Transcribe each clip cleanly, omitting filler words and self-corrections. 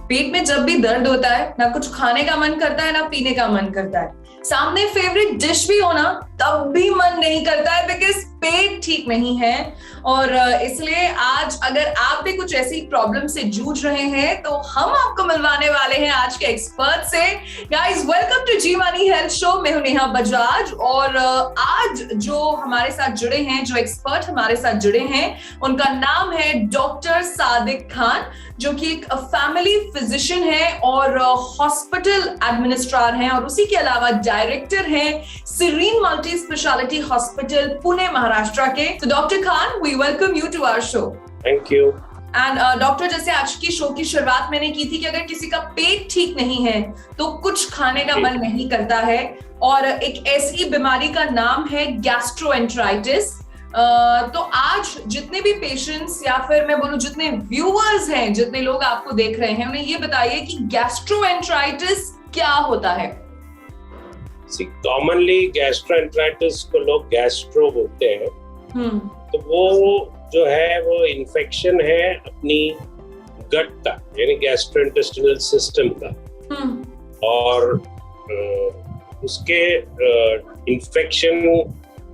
पेट में जब भी दर्द होता है, ना कुछ खाने का मन करता है ना पीने का मन करता है। सामने फेवरेट डिश भी हो ना तब भी मन नहीं करता है, बिकॉज पेट ठीक नहीं है। और इसलिए आज अगर आप भी कुछ ऐसी प्रॉब्लम से जूझ रहे हैं तो हम आपको मिलवाने वाले हैं आज के एक्सपर्ट से। गाइस, वेलकम टू जीवानी हेल्थ शो। मैं हूं नेहा बजाज और आज जो हमारे साथ जुड़े हैं, जो एक्सपर्ट हमारे साथ जुड़े हैं, उनका नाम है डॉक्टर सादिक खान, जो कि एक फैमिली फिजिशियन है और हॉस्पिटल एडमिनिस्ट्रेटर हैं और उसी के अलावा डायरेक्टर हैं Sireen multi speciality hospital Pune Maharashtra के। तो doctor Khan, we welcome you to our show. Thank you. And doctor, जैसे आज की शो की शुरुआत मैंने की थी कि अगर किसी का पेट ठीक नहीं है तो कुछ खाने का मन नहीं करता है, और एक ऐसी बीमारी का नाम है गैस्ट्रोएंटेराइटिस। तो आज जितने भी पेशेंट्स या फिर मैं बोलूं जितने व्यूअर्स हैं, जितने लोग आपको देख रहे हैं, उन्हें ये बताइए कि गैस्ट्रोएंटेराइटिस क्या होता है। कॉमनली गैस्ट्रोएंटेराइटिस को लोग गैस्ट्रो बोलते हैं। तो वो जो है वो इन्फेक्शन है अपनी गट का, यानी गैस्ट्रोइंटेस्टिनल सिस्टम का। और उसके इन्फेक्शन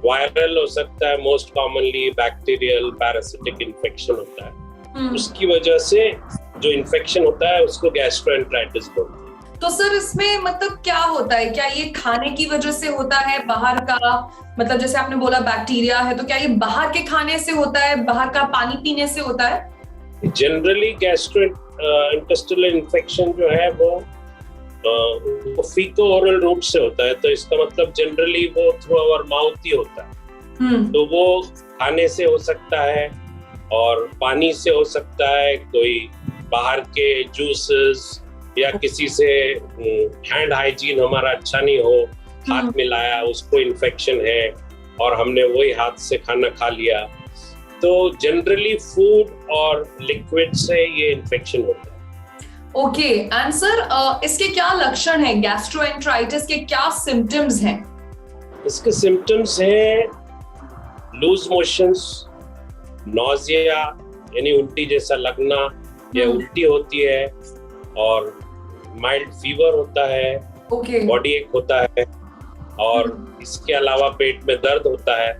वायरल हो सकता है, most commonly bacterial parasitic infection होता है। उसकी वजह से जो इन्फेक्शन होता है उसको गैस्ट्रोएंटेराइटिस बोलते हैं। तो सर, इसमें मतलब क्या होता है? क्या ये खाने की वजह से होता है, बाहर का, मतलब जैसे आपने बोला बैक्टीरिया है, तो क्या ये बाहर के खाने से होता है, बाहर का पानी पीने से होता है? जनरली गैस्ट्रोइंटेस्टिनल इन्फेक्शन जो है वो फीको ओरल रूट से होता है, तो इसका मतलब जनरली वो थ्रू आवर माउथ ही होता है। तो वो खाने से हो सकता है और पानी से हो सकता है, कोई बाहर के जूसेस या किसी से हैंड हाइजीन हमारा अच्छा नहीं हो, हाथ मिलाया, उसको इन्फेक्शन है और हमने वही हाथ से खाना खा लिया। तो जनरली फूड और लिक्विड से ये इन्फेक्शन होता है। ओके, एंड सर, इसके क्या लक्षण हैं? गैस्ट्रोएंटेराइटिस के क्या सिम्टम्स हैं? इसके सिम्टम्स हैं लूज मोशंस, नॉजिया यानी उल्टी जैसा लगना या उल्टी होती है, और माइल्ड फीवर होता है, बॉडी एक होता है, और इसके अलावा पेट में दर्द होता है,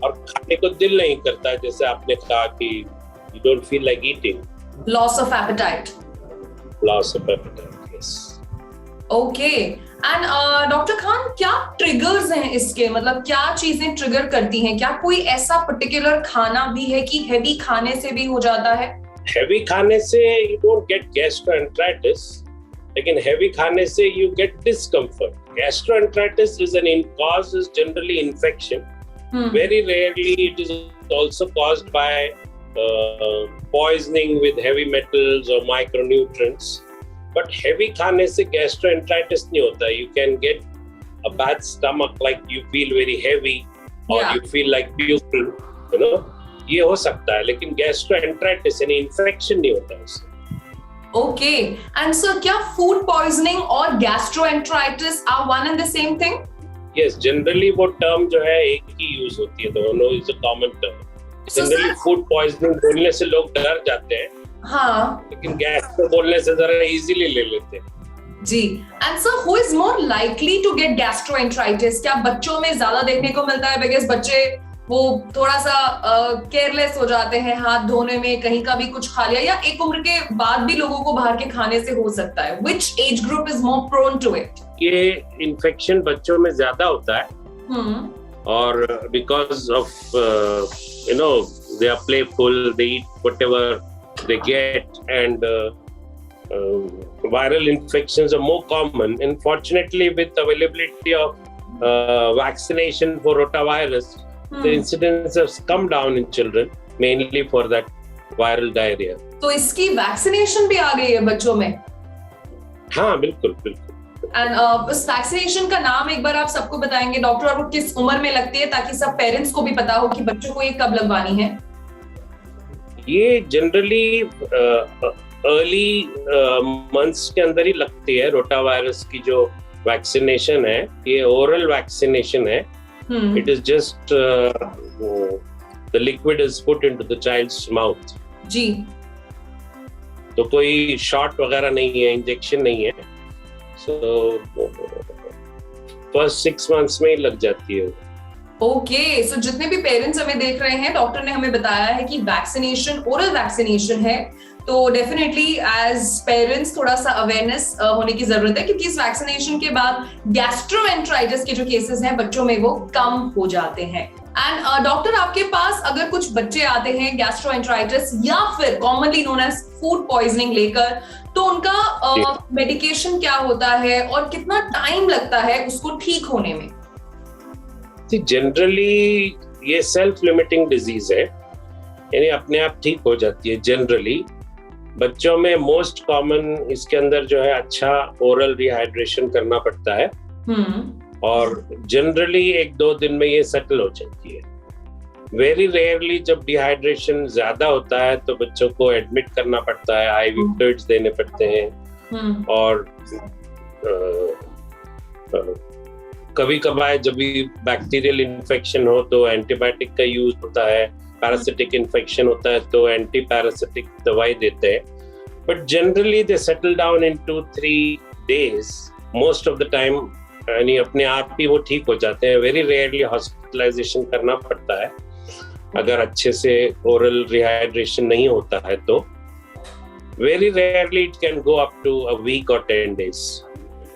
और खाने को दिल नहीं करता है, जैसे आपने कहा कि you don't feel like eating. Loss of appetite. Loss of appetite, yes. Okay, and doctor Khan, क्या ट्रिगर्स हैं इसके? मतलब क्या चीजें ट्रिगर करती हैं? क्या कोई ऐसा पर्टिकुलर खाना भी है कि हेवी खाने से भी हो जाता है? हेवी खाने से यू डोंट गेट गैस्ट्रोएंटेराइटिस, लेकिन हेवी खाने से you get discomfort. Gastroenteritis is an cause is generally infection. Very rarely it is also caused by poisoning with heavy metals or micronutrients. But heavy खाने से gastroenteritis नहीं होता। You can get a bad stomach, like you feel very heavy or you feel like puking, you know, ये हो सकता है, लेकिन gastroenteritis यानी इन्फेक्शन नहीं होता उससे। ओके, एंड सर, क्या फूड पॉइजनिंग और gastroenteritis are one and the same thing? Yes, generally वो टर्म जो है एक ही यूज होती है, दोनों is a common term. Generally food poisoning बोलने से लोग डर जाते हैं, हाँ, लेकिन गैस्ट्रो बोलने से जरा इजीली ले लेते हैं। जी, and sir, who is more likely to get gastroenteritis? क्या बच्चों में ज्यादा देखने को मिलता है? बिकॉज़ बच्चे वो थोड़ा सा केयरलेस हो जाते हैं हाथ धोने में, कहीं का भी कुछ खा लिया, या एक उम्र के बाद भी लोगों को बाहर के खाने से हो सकता है। Which age group is more prone to it? ये इन्फेक्शन बच्चों में ज्यादा होता है, और because of you know they are playful, they eat whatever they get, and viral infections are more common. And fortunately, with availability of vaccination for rotavirus, the incidence has come down in children, mainly for that viral diarrhea. तो इसकी vaccination भी आ गई है बच्चों में? हाँ, बिल्कुल बिल्कुल। एंड उस वैक्सीनेशन का नाम एक बार आप सबको बताएंगे डॉक्टर, और वो किस उम्र में लगती है, ताकि सब पेरेंट्स को भी पता हो कि बच्चों को ये कब लगवानी है? ये जनरली अर्ली मंथ्स के अंदर ही लगती है। रोटावायरस की जो वैक्सीनेशन है, ये ओरल वैक्सीनेशन है। It is just the liquid is put into the child's mouth. जी। तो कोई शॉट वगैरह नहीं है, इंजेक्शन नहीं है। सो फर्स्ट 6 months में ही लग जाती है। ओके, सो जितने भी पेरेंट्स हमें देख रहे हैं, डॉक्टर ने हमें बताया है कि वैक्सीनेशन ओरल वैक्सीनेशन है, तो डेफिनेटली एज पेरेंट्स थोड़ा सा अवेयरनेस होने की जरूरत है, क्योंकि इस वैक्सीनेशन के बाद गैस्ट्रोएंटराइटिस के जो केसेस हैं बच्चों में वो कम हो जाते हैं। एंड डॉक्टर, आपके पास अगर कुछ बच्चे आते हैं गैस्ट्रोएंटराइटिस या फिर commonly known as food poisoning लेकर, तो उनका मेडिकेशन क्या होता है और कितना टाइम लगता है उसको ठीक होने में? जनरली ये सेल्फ लिमिटिंग डिजीज है, यानी अपने आप ठीक हो जाती है जनरली। बच्चों में मोस्ट कॉमन इसके अंदर जो है अच्छा ओरल रिहाइड्रेशन करना पड़ता है, और जनरली 1-2 दिन में ये सेटल हो जाती है। वेरी रेयरली जब डिहाइड्रेशन ज्यादा होता है तो बच्चों को एडमिट करना पड़ता है, आईवी फ्लूइड्स देने पड़ते हैं, और कभी कभार जब भी बैक्टीरियल इन्फेक्शन हो तो एंटीबायोटिक का यूज होता है, पैरासिटिक इन्फेक्शन होता है तो एंटी पैरासिटिक दवाई देते हैं। But generally they settle down in 2-3 days most of the time, यानी अपने आप ही वो ठीक हो जाते हैं। वेरी रेयरली हॉस्पिटलाइजेशन करना पड़ता है अगर अच्छे से ओरल रिहाइड्रेशन नहीं होता है तो। Very rarely it can go up to a week or 10 days।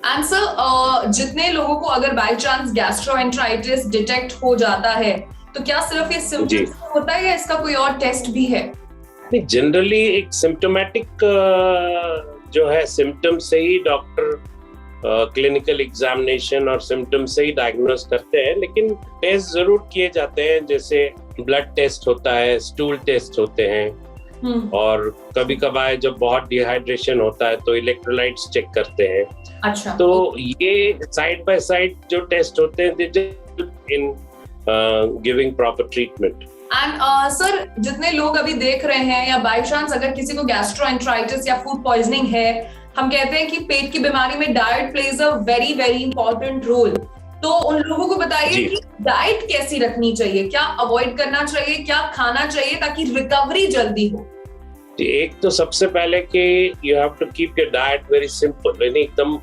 And sir, जितने लोगों को अगर बाय चांस गैस्ट्रोएंटराइटिस डिटेक्ट हो जाता है, तो क्या सिर्फ ये सिम्पटम्स होता है या इसका कोई और टेस्ट भी है? जनरली एक सिम्टोमेटिक जो है सिम्टम से ही डॉक्टर क्लिनिकल एग्जामिनेशन और सिम्टम से ही डायग्नोस करते हैं, लेकिन टेस्ट जरूर किए जाते हैं, जैसे ब्लड टेस्ट होता है, स्टूल टेस्ट होते हैं, और कभी कभार जब बहुत डिहाइड्रेशन होता है तो इलेक्ट्रोलाइट्स चेक करते हैं। अच्छा, तो ये साइड बाय साइड जो टेस्ट होते हैं in giving proper treatment. And sir, जितने लोग अभी देख रहे हैं या बाय चांस अगर किसी को गैस्ट्रोएंटराइटिस या फूड पॉइजनिंग है, हम कहते हैं कि पेट की बीमारी में diet plays a very very important role, तो उन लोगों को बताइए कि डाइट कैसी रखनी चाहिए, क्या अवॉइड करना चाहिए, क्या खाना चाहिए ताकि रिकवरी जल्दी हो? एक तो सबसे पहले कि you have to keep your diet very simple, यानी एकदम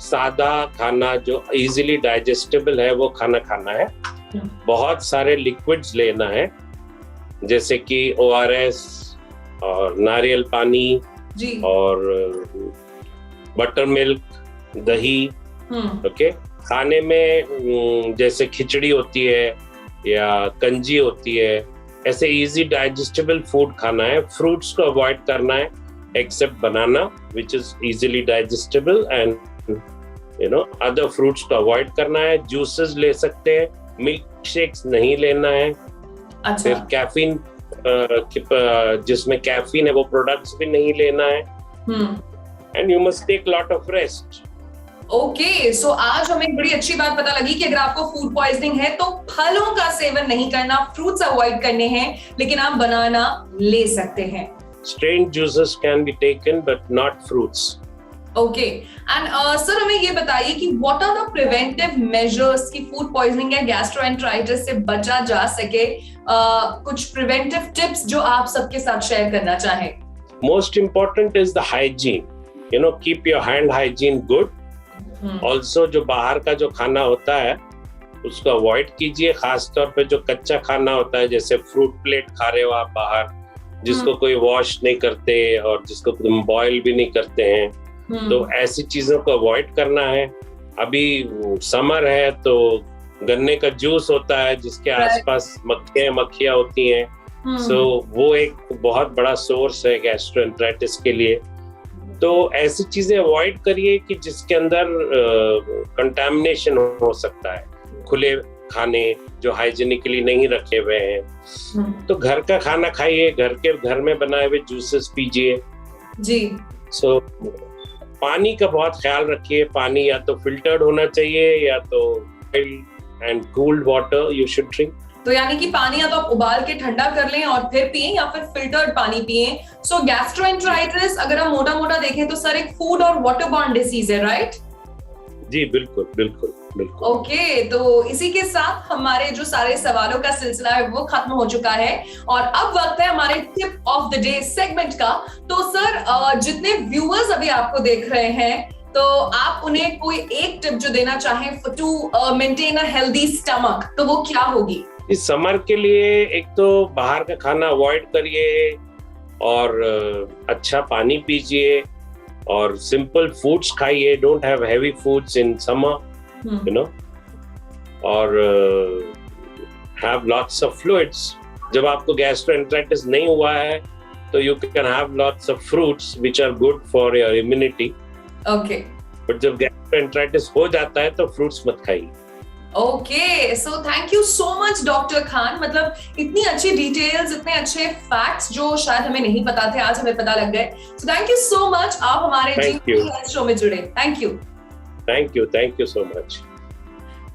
सादा खाना जो इजीली डाइजेस्टेबल है वो खाना खाना है। बहुत सारे लिक्विड्स लेना है, जैसे कि ORS और नारियल पानी जी, और बटर मिल्क, दही। ओके, खाने में जैसे खिचड़ी होती है या कंजी होती है, ऐसे इजी डाइजेस्टेबल फूड खाना है। फ्रूट्स को अवॉइड करना है except banana which is easily digestible, and other fruits को अवॉइड करना है। जूसेस ले सकते हैं, मिल्क शेक्स नहीं लेना है। अच्छा, फिर कैफीन जिसमें कैफीन है वो प्रोडक्ट्स भी नहीं लेना है, and you must take lot of rest. Okay, so आज हमें एक बड़ी अच्छी बात पता लगी कि अगर आपको फूड पॉइजनिंग है तो फलों का सेवन नहीं करना, फ्रूट्स अवॉइड करने हैं, लेकिन आप बनाना ले सकते हैं। Strain juices can be taken but not fruits. Okay, and sir हमें ये बताइए कि what are the preventive measures कि फूड पॉइजनिंग या गैस्ट्रोएंटराइटिस से बचा जा सके, कुछ प्रिवेंटिव टिप्स जो आप सबके साथ शेयर करना चाहें? Most important is the hygiene, keep your hand hygiene good. Also जो बाहर का जो खाना होता है उसको अवॉइड कीजिए, खासतौर पे जो कच्चा खाना होता है, जैसे फ्रूट प्लेट खा रहे हो आप बाहर, जिसको कोई वॉश नहीं करते और जिसको बॉयल भी नहीं करते हैं, तो ऐसी चीजों को अवॉइड करना है। अभी समर है तो गन्ने का जूस होता है जिसके आसपास मक्खियां होती हैं, सो वो एक बहुत बड़ा सोर्स है गैस्ट्रोएंटराइटिस के लिए। तो ऐसी चीजें अवॉइड करिए कि जिसके अंदर कंटामिनेशन हो सकता है। खुले खाने जो हाइजीनिकली नहीं रखे हुए हैं, तो घर का खाना खाइए, घर में बनाए हुए जूसेस पीजिए जी। सो पानी का बहुत ख्याल रखिए, पानी या तो फिल्टर्ड होना चाहिए या तो and cooled water you should drink. तो यानी कि पानी या तो आप उबाल के ठंडा कर लें और फिर पिएं, या फिर फिल्टर्ड पानी पिएं। सो गैस्ट्रोएंटराइटिस अगर हम मोटा मोटा देखें तो सर एक फूड और वाटर बॉर्न डिसीज है, राइट? जी बिल्कुल बिल्कुल। बिल्कुल। ओके, तो इसी के साथ हमारे जो सारे सवालों का सिलसिला है वो खत्म हो चुका है और अब वक्त है हमारे tip of the day segment का। तो सर, जितने व्यूअर्स अभी आपको देख रहे हैं, तो आप उन्हें कोई एक टिप जो देना चाहें to maintain a healthy stomach, तो वो क्या होगी? इस समर के लिए एक तो बाहर का खाना अवॉइड करिए और अच्छा पानी पीजिए और सिंपल फूड्स खाइए। Don't have heavy foods in summer, you know, और have lots of fluids. जब आपको गैस्ट्रोएंटेराइटिस नहीं हुआ है तो you can have lots of fruits which are good for your immunity. Okay. But जब गैस्ट्रोएंटेराइटिस हो जाता है तो फ्रूट्स मत खाइए। Okay, so thank you so much doctor Khan. मतलब इतनी अच्छी डिटेल्स, इतने अच्छे फैक्ट्स जो शायद हमें नहीं पता थे, आज हमें पता लग गए। So thank you so much, आप हमारे हेल्थ शो में जुड़े। Thank you so much.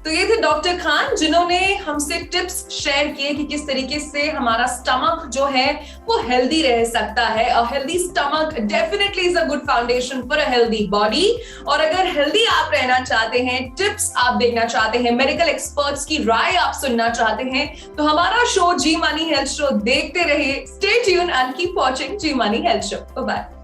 तो ये थे डॉक्टर खान जिन्होंने हमसे टिप्स शेयर किए कि किस तरीके से हमारा स्टमक जो है वो हेल्दी रह सकता है। अ healthy stomach definitely is a good foundation for a healthy body. और अगर हेल्दी आप रहना चाहते हैं, टिप्स आप देखना चाहते हैं, मेडिकल एक्सपर्ट्स की राय आप सुनना चाहते हैं, तो हमारा show Zee money health show देखते रहिए। Stay tune and keep watching Zee money health show. Bye.